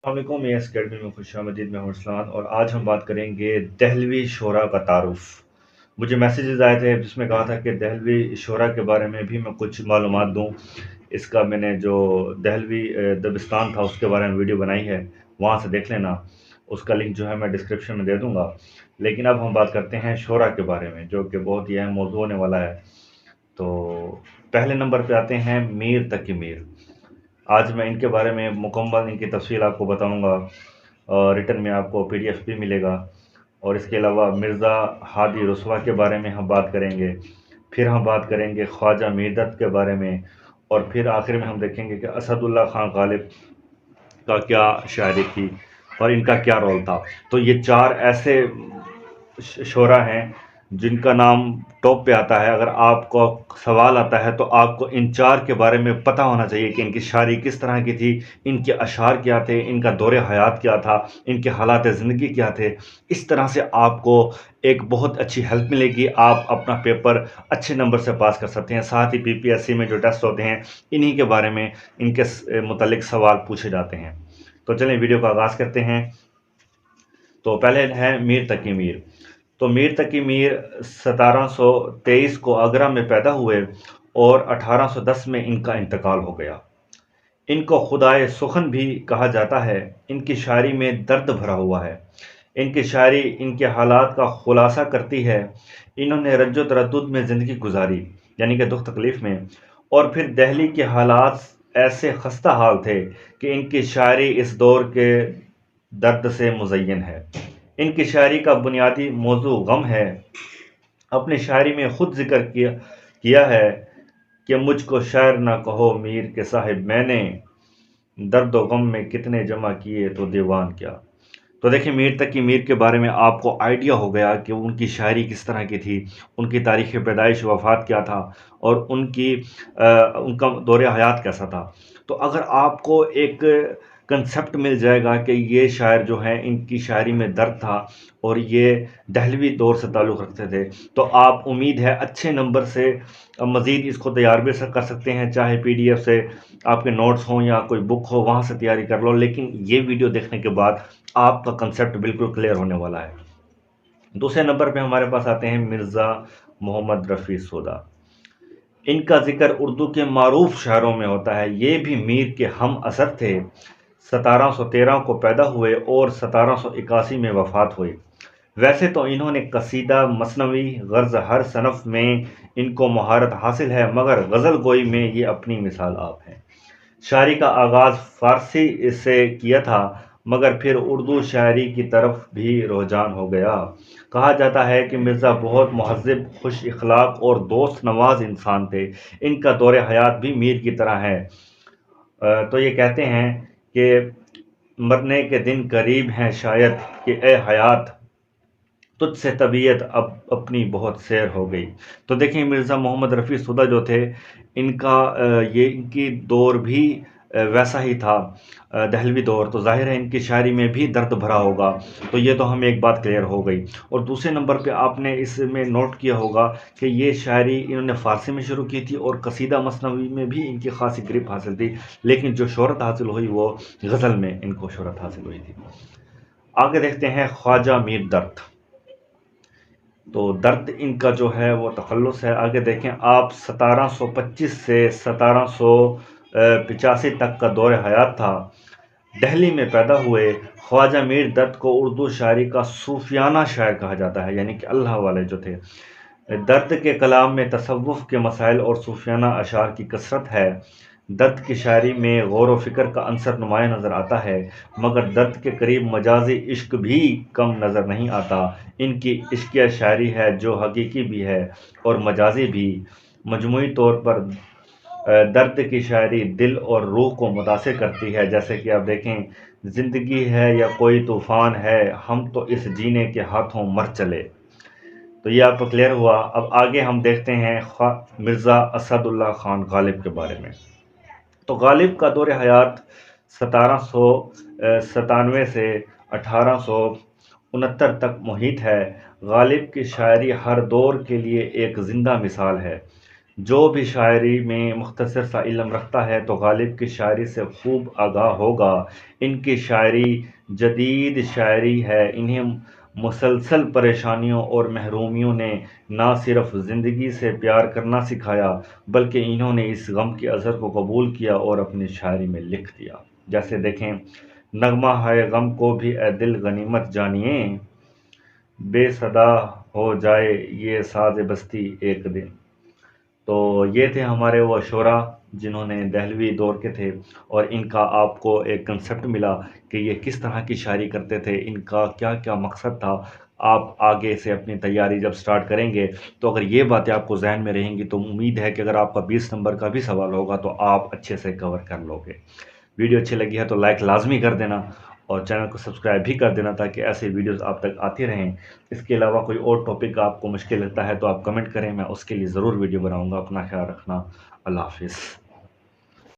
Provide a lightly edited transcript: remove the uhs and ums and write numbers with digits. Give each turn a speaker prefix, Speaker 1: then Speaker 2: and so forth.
Speaker 1: अस्सलामुअलैकुम, मैं इस अकेडमी में खुशामदीद मैं हूं अरसलान। और आज हम बात करेंगे दहलवी शोरा का तारुफ। मुझे मैसेजेस आए थे जिसमें कहा था कि दहलवी शोरा के बारे में भी मैं कुछ मालूमात दूं। इसका मैंने जो दहलवी दबिस्तान था उसके बारे में वीडियो बनाई है, वहाँ से देख लेना। उसका लिंक जो है मैं डिस्क्रिप्शन में दे दूंगा। लेकिन अब हम बात करते हैं शोरा के बारे में, जो कि बहुत ही अहम मौजू होने वाला है। तो पहले नंबर पे आते हैं मीर तकी मीर। आज मैं इनके बारे में मुकम्मल इनकी तफसील आपको बताऊंगा, और रिटर्न में आपको पीडीएफ भी मिलेगा। और इसके अलावा मिर्ज़ा हादी रसवा के बारे में हम बात करेंगे। फिर हम बात करेंगे ख्वाजा मीरदत के बारे में। और फिर आखिर में हम देखेंगे कि असदुल्ला खान गालिब का क्या शायरी थी और इनका क्या रोल था। तो ये चार ऐसे शोरा हैं जिनका नाम टॉप पे आता है। अगर आपको सवाल आता है तो आपको इन चार के बारे में पता होना चाहिए कि इनकी शायरी किस तरह की थी, इनके अशार क्या थे, इनका दौरे हयात क्या था, इनके हालात ज़िंदगी क्या थे। इस तरह से आपको एक बहुत अच्छी हेल्प मिलेगी, आप अपना पेपर अच्छे नंबर से पास कर सकते हैं। साथ ही पीपीएससी में जो टेस्ट होते हैं, इन्हीं के बारे में इनके मुतल्लिक सवाल पूछे जाते हैं। तो चलें वीडियो का आगाज़ करते हैं। तो पहले है मीर तकी मीर। तो मीर तकी मीर 1723 को आगरा में पैदा हुए और 1810 में इनका इंतकाल हो गया। इनको खुदाए सुखन भी कहा जाता है। इनकी शायरी में दर्द भरा हुआ है। इनकी शायरी इनके हालात का खुलासा करती है। इन्होंने रज्जो तरद्दुद में ज़िंदगी गुजारी, यानी कि दुख तकलीफ़ में। और फिर दहली के हालात ऐसे खस्ता हाल थे कि इनकी शायरी इस दौर के दर्द से मुज़य्यन है। इनकी शायरी का बुनियादी मौजू गम है। अपनी शायरी में खुद जिक्र किया है कि मुझको शायर ना कहो मीर के साहिब, मैंने दर्द व गम में कितने जमा किए तो दीवान क्या। तो देखिए, मीर तकी मीर के बारे में आपको आइडिया हो गया कि उनकी शायरी किस तरह की थी, उनकी तारीख़ पैदाइश वफ़ात क्या था, और उनका दौर हयात कैसा था। तो अगर आपको एक कंसेप्ट मिल जाएगा कि ये शायर जो हैं इनकी शायरी में दर्द था और ये दहलवी दौर से ताल्लुक़ रखते थे, तो आप उम्मीद है अच्छे नंबर से मज़ीद इसको तैयार भी कर सकते हैं। चाहे पीडीएफ से आपके नोट्स हों या कोई बुक हो, वहाँ से तैयारी कर लो। लेकिन ये वीडियो देखने के बाद आपका कंसेप्ट बिल्कुल क्लियर होने वाला है। दूसरे नंबर पे हमारे पास आते हैं मिर्ज़ा मोहम्मद रफ़ी सोदा। इनका ज़िक्र उर्दू के मारूफ शायरों में होता है। ये भी मीर के हम असर थे। 1713 को पैदा हुए और 1781 में वफ़ात हुई। वैसे तो इन्होंने कसीदा, मसनवी, गर्ज़ हर सनफ़ में इनको महारत हासिल है, मगर गज़ल गोई में ये अपनी मिसाल आप हैं। शायरी का आगाज़ फ़ारसी से किया था, मगर फिर उर्दू शायरी की तरफ भी रुझान हो गया। कहा जाता है कि मिर्ज़ा बहुत महज़्ज़ब, खुश इख़लाक़ और दोस्त नवाज़ इंसान थे। इनका दौर हयात भी मीर की तरह है। तो ये कहते हैं कि मरने के दिन करीब हैं शायद, कि ए हयात तुझसे तबीयत अब अपनी बहुत सैर हो गई। तो देखिए, मिर्ज़ा मोहम्मद रफ़ी सुदा जो थे, इनकी दौर भी वैसा ही था, दहलवी दौर। तो ज़ाहिर है इनकी शायरी में भी दर्द भरा होगा। तो ये तो हमें एक बात क्लियर हो गई। और दूसरे नंबर पे आपने इसमें नोट किया होगा कि ये शायरी इन्होंने फ़ारसी में शुरू की थी और कसीदा मसनवी में भी इनकी ख़ासी गिरफ़्त हासिल थी। लेकिन जो शोहरत हासिल हुई वो गज़ल में इनको शोहरत हासिल हुई थी। आगे देखते हैं ख्वाजा मीर दर्द। तो दर्द इनका जो है वो तखल्लुस है। आगे देखें आप, 1725 से 1785 तक का दौर हयात था। दिल्ली में पैदा हुए। ख्वाजा मीर दर्द को उर्दू शायरी का सूफियाना शायर कहा जाता है, यानी कि अल्लाह वाले जो थे। दर्द के कलाम में तसव्वुफ़ के मसाइल और सूफियाना अशार की कसरत है। दर्द की शायरी में गौर व फ़िक्र का अंसर नुमायाँ नज़र आता है, मगर दर्द के करीब मजाजी इश्क भी कम नज़र नहीं आता। इनकी इश्किया शायरी है जो हकीकी भी है और मजाजी भी। मजमूई तौर पर दर्द की शायरी दिल और रूह को मुतासिर करती है। जैसे कि आप देखें, ज़िंदगी है या कोई तूफ़ान है, हम तो इस जीने के हाथों मर चले। तो ये आपको क्लियर हुआ। अब आगे हम देखते हैं मिर्ज़ा असदुल्ला खान गालिब के बारे में। तो गालिब का दौर हयात 1797 से 1869 तक मुहित है। गालिब की शायरी हर दौर के लिए एक ज़िंदा मिसाल है। جو بھی شاعری میں مختصر سا علم رکھتا ہے تو غالب کی شاعری سے خوب آگاہ ہوگا۔ ان کی شاعری جدید شاعری ہے۔ انہیں مسلسل پریشانیوں اور محرومیوں نے نہ صرف زندگی سے پیار کرنا سکھایا بلکہ انہوں نے اس غم کی اثر کو قبول کیا اور اپنی شاعری میں لکھ دیا۔ جیسے دیکھیں، نغمہ ہے غم کو بھی اے دل غنیمت جانیے، بے صدا ہو جائے یہ ساز بستی ایک دن۔ تو یہ تھے ہمارے وہ شعراء جنہوں نے دہلوی دور کے تھے، اور ان کا آپ کو ایک کنسیپٹ ملا کہ یہ کس طرح کی شاعری کرتے تھے، ان کا کیا کیا مقصد تھا۔ آپ آگے سے اپنی تیاری جب سٹارٹ کریں گے تو اگر یہ باتیں آپ کو ذہن میں رہیں گی تو امید ہے کہ اگر آپ کا 20 نمبر کا بھی سوال ہوگا تو آپ اچھے سے کور کر لو گے۔ ویڈیو اچھی لگی ہے تو لائک لازمی کر دینا، اور چینل کو سبسکرائب بھی کر دینا تاکہ ایسے ویڈیوز آپ تک آتی رہیں۔ اس کے علاوہ کوئی اور ٹاپک آپ کو مشکل لگتا ہے تو آپ کمنٹ کریں، میں اس کے لیے ضرور ویڈیو بناؤں گا۔ اپنا خیال رکھنا، اللہ حافظ۔